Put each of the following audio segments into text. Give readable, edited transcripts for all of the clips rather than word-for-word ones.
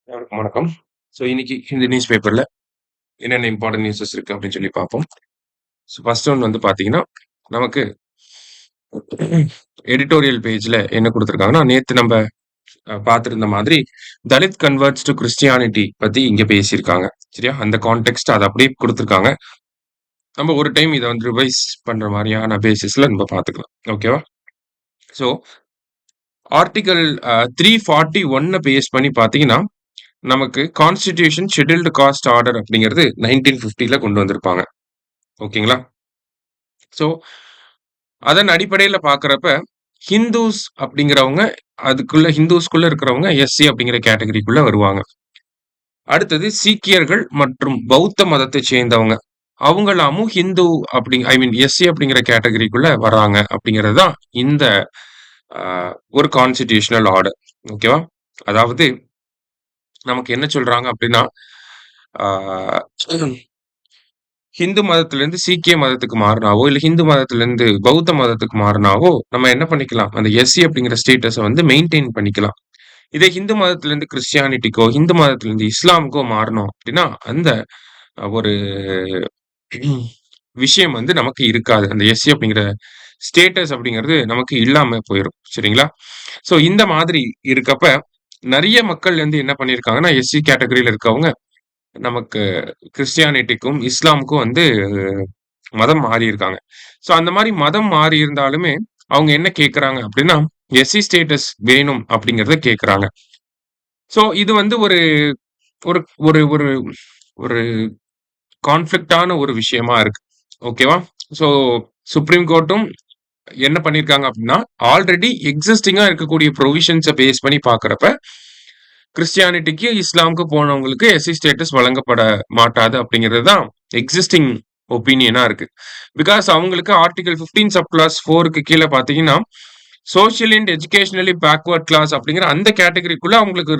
அனைவருக்கும் வணக்கம். இன்னைக்கு இந்த நியூஸ் பேப்பர்ல என்னென்ன இம்பார்ட்டன்ட் நியூஸஸ் இருக்கு அப்படின்னு சொல்லி பார்ப்போம். ஃபர்ஸ்ட் ஒன் வந்து பார்த்தீங்கன்னா, நமக்கு எடிட்டோரியல் பேஜ்ல என்ன குடுத்திருக்காங்கன்னா, நேத்து நம்ப பார்த்திருந்த மாதிரி தலித் கன்வெர்ட்ஸ் டூ கிறிஸ்டியானிட்டி பத்தி இங்க பேசியிருக்காங்க. சரியா? அந்த கான்டெக்ஸ்ட் அத அப்படியே குடுத்திருக்காங்க. நம்ம ஒரு டைம் இத வந்து ரிவைஸ் பண்ற மாரியான பேசிஸ்ல நம்ம பார்த்துக்கலாம். ஓகேவா? ஸோ ஆர்டிகிள் 341 பேஸ் பண்ணி பார்த்தீங்கன்னா, நமக்கு கான்ஸ்டிடியூஷன் ஷெட்யூல்டு காஸ்ட் ஆர்டர் அப்படிங்கிறது 1950ல கொண்டு வந்திருப்பாங்க. ஓகேங்களா? ஸோ, அதன் அடிப்படையில பார்க்கிறப்ப, ஹிந்துஸ் அப்படிங்கிறவங்க, அதுக்குள்ள ஹிந்துஸ்குள்ள இருக்கிறவங்க எஸ்சி அப்படிங்கிற கேட்டகரிக்குள்ள வருவாங்க. அடுத்தது சீக்கியர்கள் மற்றும் பௌத்த மதத்தைச் சேர்ந்தவங்க. அவங்களாமும் ஹிந்து ஐ மீன் எஸ்சி அப்படிங்கிற கேட்டகரிக்குள்ள வர்றாங்க அப்படிங்கிறது தான் இந்த அ ஒரு கான்ஸ்டிடியூஷனல் ஆர்டர். ஓகேவா? அதாவது நமக்கு என்ன சொல்றாங்க அப்படின்னா, ஆ ஹிந்து மதத்திலிருந்து சீக்கிய மதத்துக்கு மாறுனாவோ, இல்ல ஹிந்து மதத்திலிருந்து பௌத்த மதத்துக்கு மாறுனாவோ, நம்ம என்ன பண்ணிக்கலாம், அந்த எஸ்சி அப்படிங்கிற ஸ்டேட்டஸ வந்து மெயின்டெயின் பண்ணிக்கலாம். இதே ஹிந்து மதத்திலிருந்து கிறிஸ்டியானிட்டிக்கோ, ஹிந்து மதத்திலிருந்து இஸ்லாமுக்கோ மாறணும் அப்படின்னா, அந்த ஒரு விஷயம் வந்து நமக்கு இருக்காது. அந்த எஸ்சி அப்படிங்கிற ஸ்டேட்டஸ் அப்படிங்கிறது நமக்கு இல்லாம போயிரும். சரிங்களா? இந்த மாதிரி இருக்கப்ப, நெறைய மக்கள் வந்து என்ன பண்ணியிருக்காங்கன்னா, எஸ்சி கேட்டகரில இருக்கவங்க, நமக்கு கிறிஸ்டியானிட்டிக்கும், இஸ்லாமுக்கும் வந்து மதம் மாறியிருக்காங்க. அந்த மாரி மதம் மாறி இருந்தாலுமே, அவங்க என்ன கேட்கறாங்க அப்படின்னா, எஸ்சி ஸ்டேட்டஸ் வேணும் அப்படிங்கிறத கேட்கறாங்க. இது வந்து ஒரு ஒரு ஒரு ஒரு ஒரு கான்ஃப்ளிக்ட்டான ஒரு விஷயமா இருக்கு. ஓகேவா? ஸோ சுப்ரீம் கோர்ட்டும் என்ன பண்ணியிருக்காங்க அப்படின்னா, ஆல்ரெடி எக்ஸிஸ்டிங்கா இருக்கக்கூடிய புரோவிஷன்ஸ பேஸ் பண்ணி பார்க்கிறப்ப, கிறிஸ்டியானிட்டிக்கு, இஸ்லாமுக்கு போனவங்களுக்கு எஸ்சி ஸ்டேட்டஸ் வழங்கப்பட மாட்டாது அப்படிங்கிறது தான் எக்ஸிஸ்டிங் ஒப்பீனியனா இருக்கு. பிகாஸ் அவங்களுக்கு ஆர்டிகிள் 15 சப் கிளாஸ் 4க்கு கீழ பார்த்தீங்கன்னா, social and educationally backward class அப்படிங்கிற அந்த கேட்டகரிக்குள்ள அவங்களுக்கு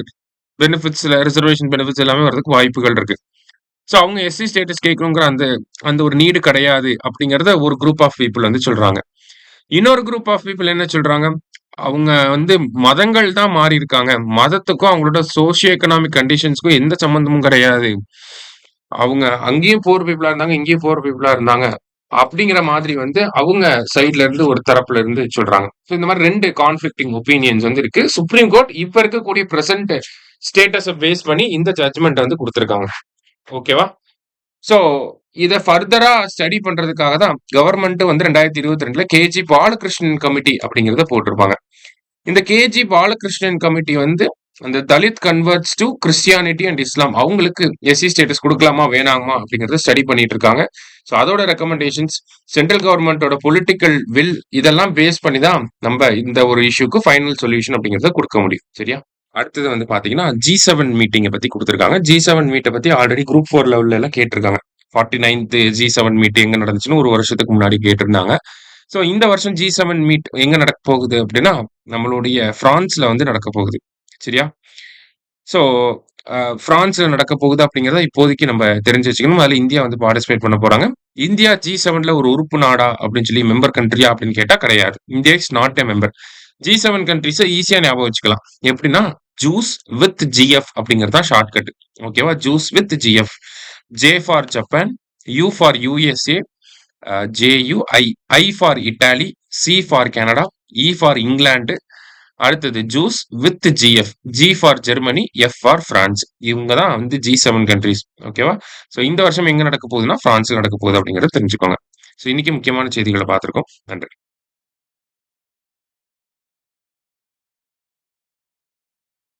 பெனிஃபிட்ஸ்ல ரிசர்வேஷன் பெனிஃபிட்ஸ் எல்லாமே வரதுக்கு வாய்ப்புகள் இருக்கு. அவங்க எஸ்சி ஸ்டேட்டஸ் கேட்கணுங்கிற அந்த அந்த ஒரு நீடு கிடையாது அப்படிங்கிறத ஒரு குரூப் ஆஃப் பீப்பிள் வந்து சொல்றாங்க. இன்னொரு குரூப் ஆஃப் பீப்பிள் என்ன சொல்றாங்க? அவங்க வந்து மதங்கள் தான் மாறியிருக்காங்க. மதத்துக்கும் அவங்களோட சோசியோ எக்கனாமிக் கண்டிஷன்ஸ்க்கும் எந்த சம்மந்தமும் கிடையாது. அவங்க அங்கேயும் புவர் பீப்பிளா இருந்தாங்க, இங்கேயும் புவர் பீப்பிளா இருந்தாங்க. அப்படிங்கிற மாதிரி வந்து அவங்க சைட்ல இருந்து ஒரு தரப்புல இருந்து சொல்றாங்க. இந்த மாரி 2 கான்ஃப்ளிக்டிங் ஒப்பீனியன்ஸ் வந்து இருக்கு. சுப்ரீம் கோர்ட் இப்ப இருக்கக்கூடிய பிரசன்ட் ஸ்டேட்டஸ பேஸ் பண்ணி இந்த ஜட்ஜ்மென்ட் வந்து குடுத்திருக்காங்க. ஓகேவா? சோ, இத ஃபர்தரா ஸ்டடி பண்றதுக்காக தான் கவர்ன்மெண்ட் வந்து 2022ல கேஜி பாலகிருஷ்ணன் கமிட்டி அப்படிங்கிறத போட்டிருப்பாங்க. இந்த கேஜி பாலகிருஷ்ணன் கமிட்டி வந்து அந்த Dalit converts to Christianity and Islam அவங்களுக்கு எஸ்சி ஸ்டேட்டஸ் குடுக்கலாமா, வேணாமா அப்படிங்கிறத ஸ்டடி பண்ணிட்டு இருக்காங்க. அதோட ரெக்கமெண்டேஷன்ஸ் சென்ட்ரல் கவர்ன்மென்ட்டோட பொலிட்டிக்கல் வில் இதெல்லாம் பேஸ் பண்ணி தான் நம்ம இந்த ஒரு இஷ்யூக்கு ஃபைனல் சொல்யூஷன் அப்படிங்கிறத குடுக்க முடியும். சரியா? அடுத்தது வந்து பாத்தீங்கன்னா, G7 மீட்டிங்க பத்தி குடுத்திருக்காங்க. G7 மீட்ட பத்தி ஆல்ரெடி குரூப் 4 லெவல்ல எல்லாம் கேட்டிருக்காங்க. 49த் G7 மீட் எங்க நடந்துச்சுன்னு ஒரு வருஷத்துக்கு முன்னாடி கேட்டிருந்தாங்க. இந்த வருஷம் G7 மீட் எங்க நடக்கப் போகுது அப்படின்னா, நம்மளுடைய பிரான்ஸ்ல வந்து நடக்கப் போகுது. சரியா? ஸோ பிரான்ஸ்ல நடக்கப் போகுது அப்படிங்கிறத இப்போதைக்கு நம்ம தெரிஞ்சு வச்சுக்கணும். அதுல இந்தியா வந்து பார்ட்டிசிபேட் பண்ண போறாங்க. இந்தியா G7ல ஒரு உறுப்பு நாடா அப்படின்னு சொல்லி மெம்பர் கண்ட்ரியா அப்படின்னு கேட்டா கிடையாது. India is not a member. G7 கண்ட்ரீஸ ஈஸியா ஞாபகம் வச்சுக்கலாம். எப்படின்னா, ஜூஸ் வித் ஜிஎஃப் அப்படிங்கிறது தான் ஷார்ட்கட். ஓகேவா? Juice with GF. J for Japan, U for USA, JUI, I for Italy, C for Canada, E for England, அடுத்தது juice with GF, G for Germany, F for France. இவங்க தான் வந்து G7 countries. ஓகேவா? இந்த வருஷம் எங்க நடக்க போகுதுன்னா, பிரான்ஸ்ல நடக்க போகுது அப்படிங்கிறத தெரிஞ்சுக்கோங்க. இன்னைக்கு முக்கியமான செய்திகள பார்த்திருக்கோம். நன்றி.